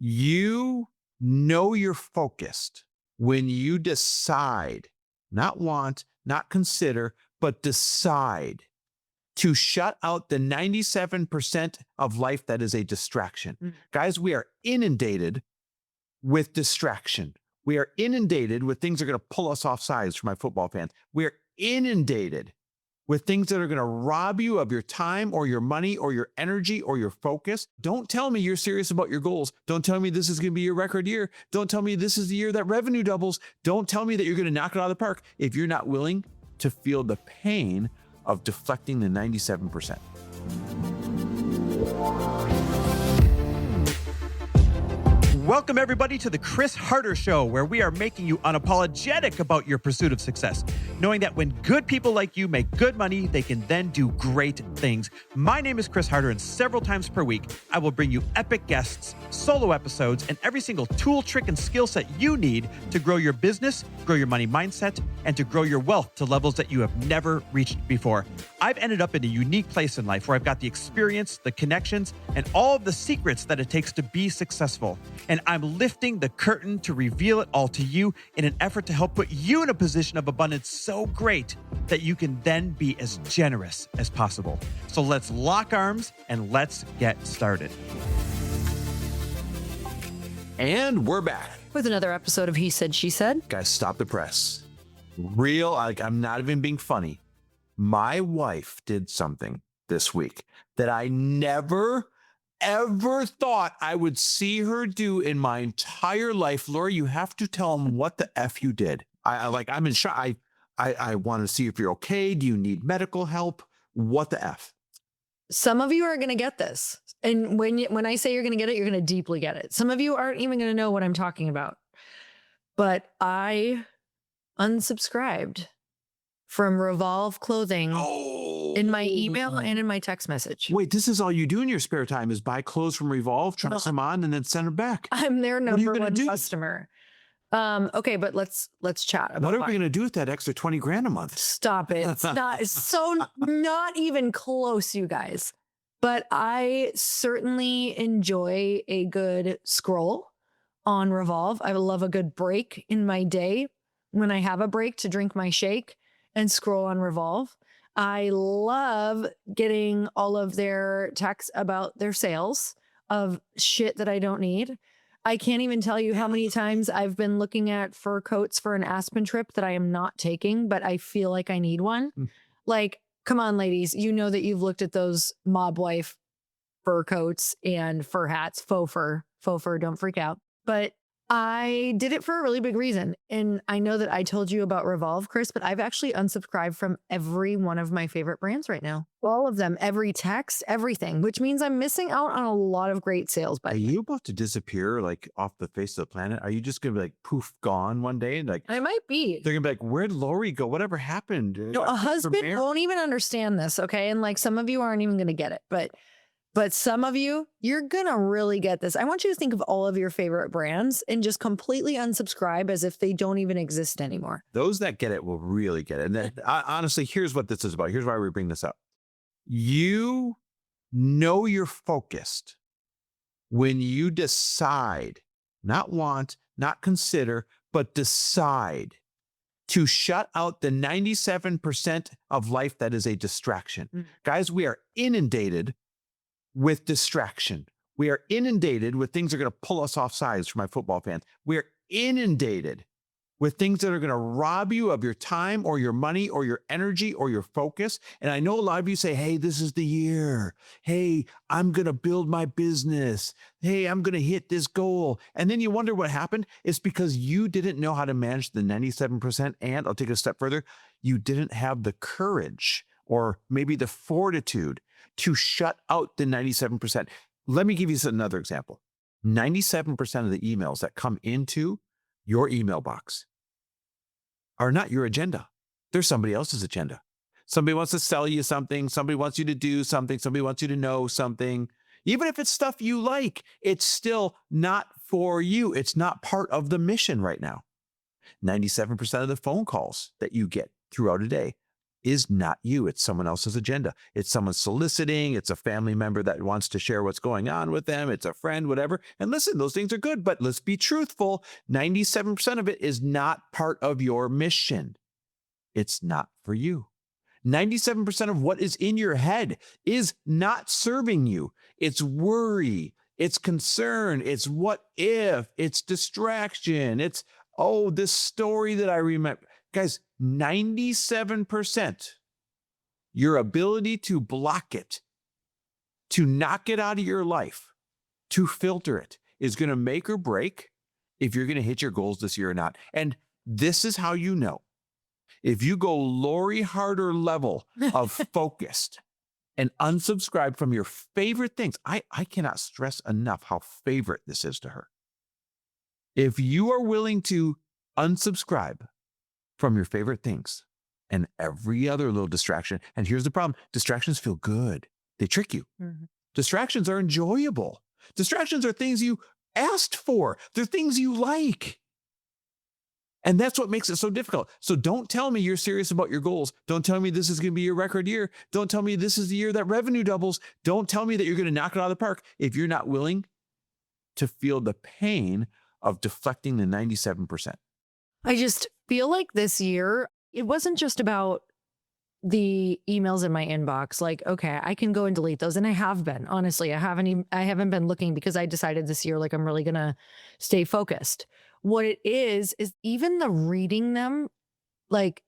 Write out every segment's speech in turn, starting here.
You know you're focused when you decide, not want, not consider, but decide to shut out the 97% of life that is a distraction. Guys, we are inundated with distraction. We are inundated with things that are going to pull us off sides for my football fans. We are inundated with things that are going to rob you of your time or your money or your energy or your focus. Don't tell me you're serious about your goals. Don't tell me this is going to be your record year. Don't tell me this is the year that revenue doubles. Don't tell me that you're going to knock it out of the park if you're not willing to feel the pain of deflecting the 97%. Welcome, everybody, to the Chris Harder Show, where we are making you unapologetic about your pursuit of success, knowing that when good people like you make good money, they can then do great things. My name is Chris Harder, and several times per week, I will bring you epic guests, solo episodes, and every single tool, trick, and skill set you need to grow your business, grow your money mindset, and to grow your wealth to levels that you have never reached before. I've ended up in a unique place in life where I've got the experience, the connections, and all of the secrets that it takes to be successful. And I'm lifting the curtain to reveal it all to you in an effort to help put you in a position of abundance so great that you can then be as generous as possible. So let's lock arms and let's get started. And we're back. With another episode of He Said, She Said. Guys, stop the press. Real, I'm not even being funny. My wife did something this week that I never, ever thought I would see her do in my entire life. Lori, you have to tell them what the F you did. I'm in shock. I want to see if you're okay. Do you need medical help? What the F? Some of you are going to get this. And when I say you're going to get it, you're going to deeply get it. Some of you aren't even going to know what I'm talking about. But I unsubscribed from Revolve clothing in my email and in my text message. Wait, this is all you do in your spare time is buy clothes from Revolve, try them on, and then send them back. I'm their number one customer. Okay, but let's chat about what are we going to do with that extra 20 grand a month? Stop it. It's so not even close, you guys. But I certainly enjoy a good scroll on Revolve. I love a good break in my day when I have a break to drink my shake and scroll on Revolve. I love getting all of their texts about their sales of shit that I don't need. I can't even tell you how many times I've been looking at fur coats for an Aspen trip that I am not taking, but I feel like I need one. Like, come on, ladies. You know that you've looked at those mob wife fur coats and fur hats, faux fur, don't freak out. But I did it for a really big reason. And I know that I told you about Revolve, Chris, but I've actually unsubscribed from every one of my favorite brands right now. All of them, every text, everything, which means I'm missing out on a lot of great sales. Are you about to disappear like off the face of the planet? Are you just going to be like poof gone one day? Like I might be. They're going to be like, where'd Lori go? Whatever happened? No, a husband won't even understand this. Okay. And like some of you aren't even going to get it, but some of you, you're going to really get this. I want you to think of all of your favorite brands and just completely unsubscribe as if they don't even exist anymore. Those that get it will really get it. And then, honestly, here's what this is about. Here's why we bring this up. You know you're focused when you decide, not want, not consider, but decide to shut out the 97% of life that is a distraction. Guys, we are inundated with distraction. We are inundated with things that are going to pull us off sides for my football fans. We are inundated with things that are going to rob you of your time or your money or your energy or your focus. And I know a lot of you say, hey, this is the year. Hey, I'm going to build my business. Hey, I'm going to hit this goal. And then you wonder what happened. It's because you didn't know how to manage the 97%. And I'll take it a step further. You didn't have the courage or maybe the fortitude to shut out the 97%. Let me give you another example. 97% of the emails that come into your email box are not your agenda. They're somebody else's agenda. Somebody wants to sell you something. Somebody wants you to do something. Somebody wants you to know something. Even if it's stuff you like, it's still not for you. It's not part of the mission right now. 97% of the phone calls that you get throughout a day is not you. It's someone else's agenda. It's someone soliciting. It's a family member that wants to share what's going on with them. It's a friend, whatever. And listen, those things are good, but let's be truthful. 97% of it is not part of your mission. It's not for you. 97% of what is in your head is not serving you. It's worry. It's concern. It's what if. It's distraction. It's, oh, this story that I remember. Guys, 97%, your ability to block it, to knock it out of your life, to filter it is going to make or break if you're going to hit your goals this year or not. And this is how you know. If you go Lori Harder level of focused and unsubscribe from your favorite things, I cannot stress enough how favorite this is to her. If you are willing to unsubscribe from your favorite things and every other little distraction, and here's the problem, distractions feel good. They trick you. Mm-hmm. Distractions are enjoyable. Distractions are things you asked for. They're things you like. And that's what makes it so difficult. So don't tell me you're serious about your goals. Don't tell me this is going to be your record year. Don't tell me this is the year that revenue doubles. Don't tell me that you're going to knock it out of the park if you're not willing to feel the pain of deflecting the 97%. I just feel like this year, it wasn't just about the emails in my inbox. Like, okay, I can go and delete those. And I have been, honestly, I haven't been looking because I decided this year, like, I'm really going to stay focused. What it is even the reading them, like,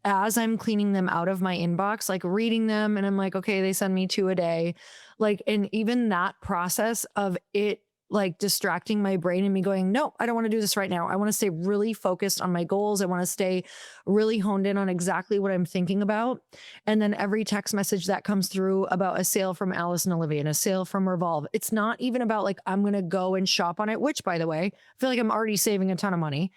as I'm cleaning them out of my inbox, like reading them and I'm like, okay, they send me 2 a day. Like, and even that process of it, like distracting my brain and me going, no, I don't want to do this right now. I want to stay really focused on my goals. I want to stay really honed in on exactly what I'm thinking about. And then every text message that comes through about a sale from Alice and Olivia and a sale from Revolve, it's not even about like, I'm going to go and shop on it, which by the way, I feel like I'm already saving a ton of money.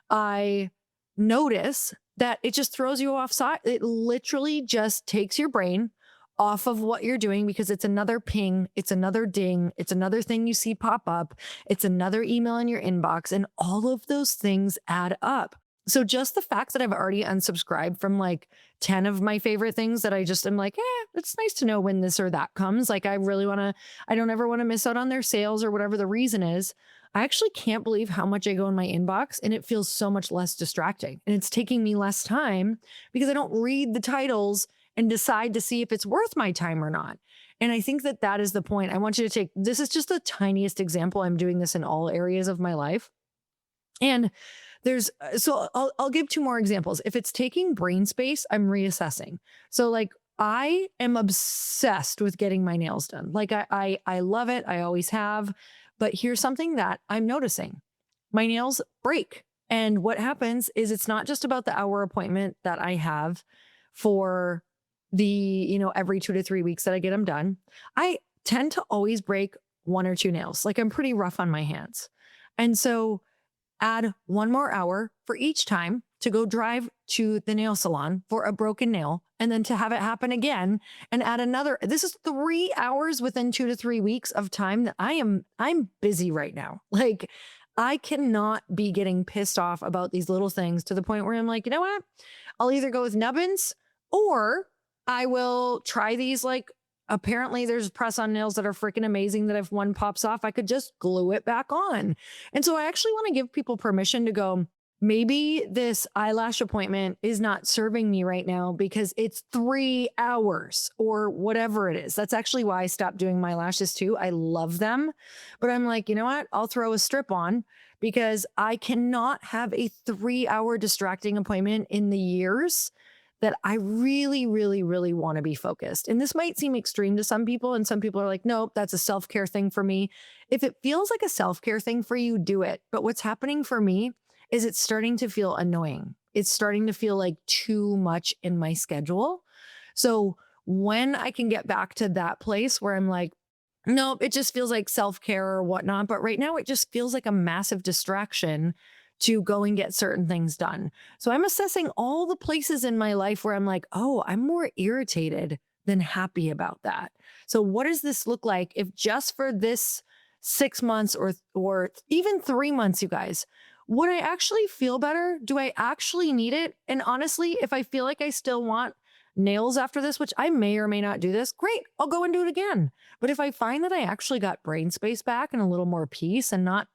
I notice that it just throws you off side. It literally just takes your brain off of what you're doing because it's another ping, it's another ding, it's another thing you see pop up, it's another email in your inbox, and all of those things add up. So just the fact that I've already unsubscribed from like 10 of my favorite things that I just am like, it's nice to know when this or that comes. Like I don't ever want to miss out on their sales or whatever the reason is. I actually can't believe how much I go in my inbox and it feels so much less distracting. And it's taking me less time because I don't read the titles and decide to see if it's worth my time or not. And I think that is the point. I want you to take, this is just the tiniest example. I'm doing this in all areas of my life. And I'll give 2 more examples. If it's taking brain space, I'm reassessing. So like I am obsessed with getting my nails done. Like I love it. I always have. But here's something that I'm noticing. My nails break. And what happens is it's not just about the hour appointment that I have for the, every 2 to 3 weeks that I get them done. I tend to always break 1 or 2 nails. Like I'm pretty rough on my hands. And so add 1 more hour for each time to go drive to the nail salon for a broken nail and then to have it happen again and add another. This is 3 hours within 2 to 3 weeks of time that I'm busy right now. Like I cannot be getting pissed off about these little things to the point where I'm like, you know what? I'll either go with nubbins or I will try these. Like apparently there's press-on nails that are freaking amazing that if one pops off, I could just glue it back on. And so I actually want to give people permission to go, maybe this eyelash appointment is not serving me right now because it's 3 hours or whatever it is. That's actually why I stopped doing my lashes too. I love them, but I'm like, you know what? I'll throw a strip on because I cannot have a 3-hour distracting appointment in the years that I really, really, really want to be focused. And this might seem extreme to some people. And some people are like, nope, that's a self-care thing for me. If it feels like a self-care thing for you, do it. But what's happening for me is it's starting to feel annoying. It's starting to feel like too much in my schedule. So when I can get back to that place where I'm like, nope, it just feels like self-care or whatnot. But right now it just feels like a massive distraction to go and get certain things done. So I'm assessing all the places in my life where I'm like, oh, I'm more irritated than happy about that. So what does this look like if just for this 6 months or even 3 months, you guys, would I actually feel better? Do I actually need it? And honestly, if I feel like I still want nails after this, which I may or may not do this, great, I'll go and do it again. But if I find that I actually got brain space back and a little more peace and not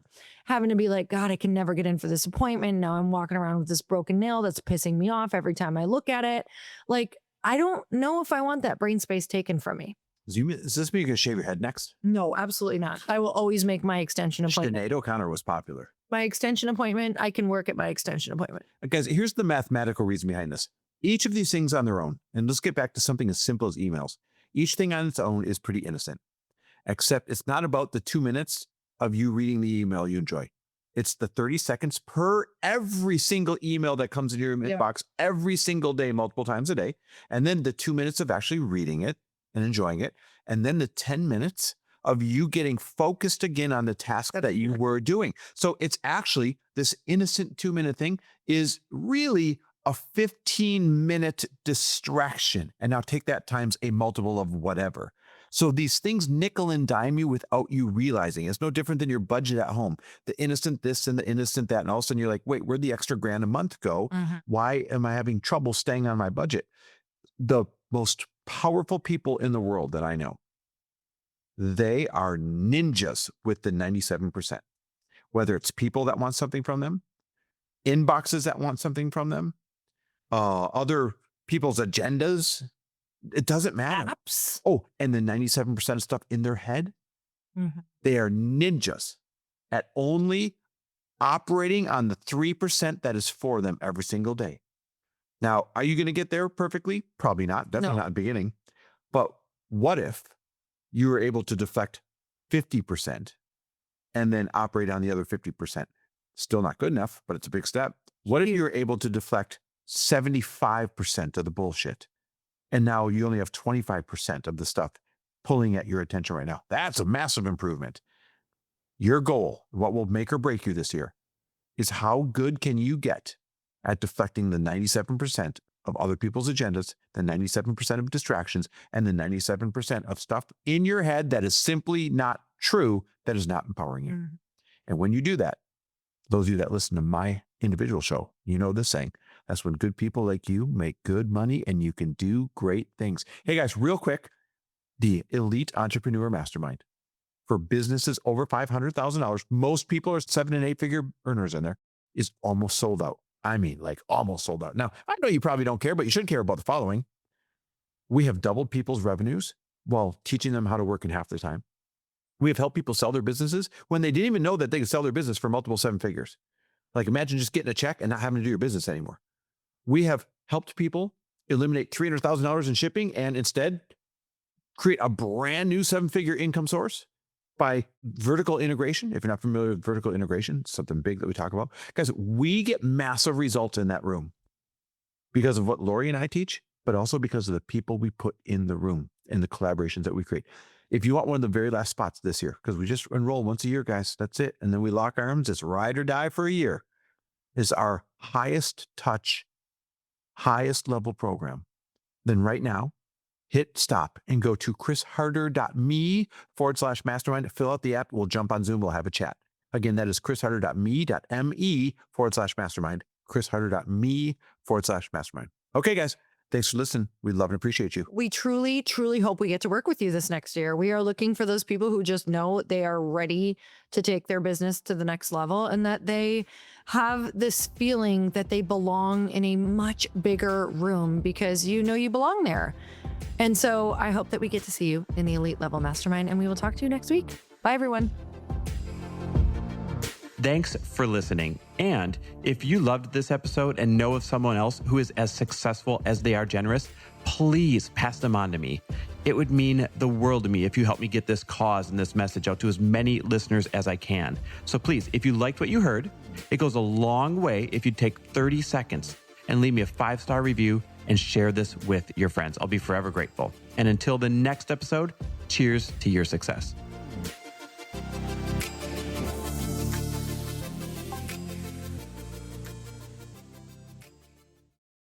having to be like, God, I can never get in for this appointment. Now I'm walking around with this broken nail that's pissing me off every time I look at it. Like, I don't know if I want that brain space taken from me. Is this me you're going to shave your head next? No, absolutely not. I will always make my extension appointment. Sinead O'Connor was popular. My extension appointment, I can work at my extension appointment. Guys, here's the mathematical reason behind this. Each of these things on their own, and let's get back to something as simple as emails. Each thing on its own is pretty innocent, except it's not about the 2 minutes of you reading the email you enjoy. It's the 30 seconds per every single email that comes in your inbox every single day, multiple times a day. And then the 2 minutes of actually reading it and enjoying it. And then the 10 minutes of you getting focused again on the task that you were doing. So it's actually this innocent 2-minute thing is really a 15-minute distraction. And now take that times a multiple of whatever. So these things nickel and dime you without you realizing. It's no different than your budget at home. The innocent this and the innocent that. And all of a sudden you're like, wait, where'd the extra $1,000 a month go? Why am I having trouble staying on my budget? The most powerful people in the world that I know, they are ninjas with the 97%. Whether it's people that want something from them, inboxes that want something from them, other people's agendas, it doesn't matter. Apps. Oh, and the 97% of stuff in their head, they are ninjas at only operating on the 3% that is for them every single day. Now, are you going to get there perfectly? Probably not. Definitely not in the beginning. But what if you were able to deflect 50% and then operate on the other 50%? Still not good enough, but it's a big step. What if you were able to deflect 75% of the bullshit? And now you only have 25% of the stuff pulling at your attention right now. That's a massive improvement. Your goal, what will make or break you this year, is how good can you get at deflecting the 97% of other people's agendas, the 97% of distractions, and the 97% of stuff in your head that is simply not true, that is not empowering you. And when you do that, those of you that listen to my individual show, you know this saying. That's when good people like you make good money and you can do great things. Hey guys, real quick, the Elite Entrepreneur Mastermind for businesses over $500,000. Most people are 7 and 8 figure earners in there, is almost sold out. I mean, like almost sold out. Now, I know you probably don't care, but you should care about the following. We have doubled people's revenues while teaching them how to work in half the time. We have helped people sell their businesses when they didn't even know that they could sell their business for multiple 7 figures. Like imagine just getting a check and not having to do your business anymore. We have helped people eliminate $300,000 in shipping and instead create a brand new 7-figure income source by vertical integration. If you're not familiar with vertical integration, it's something big that we talk about. Guys, we get massive results in that room because of what Lori and I teach, but also because of the people we put in the room and the collaborations that we create. If you want one of the very last spots this year, because we just enroll once a year, guys, that's it. And then we lock arms. It's ride or die for a year. Is our highest touch, highest level program. Then right now, hit stop and go to chrisharder.me/mastermind. Fill out the app. We'll jump on Zoom. We'll have a chat. Again, that is chrisharder.me/mastermind. chrisharder.me/mastermind. Okay, guys. Thanks for listening. We love and appreciate you. We truly, truly hope we get to work with you this next year. We are looking for those people who just know they are ready to take their business to the next level and that they have this feeling that they belong in a much bigger room because you know you belong there. And so I hope that we get to see you in the Elite Level Mastermind, and we will talk to you next week. Bye, everyone. Thanks for listening. And if you loved this episode and know of someone else who is as successful as they are generous, please pass them on to me. It would mean the world to me if you help me get this cause and this message out to as many listeners as I can. So please, if you liked what you heard, it goes a long way if you take 30 seconds and leave me a 5-star review and share this with your friends. I'll be forever grateful. And until the next episode, cheers to your success.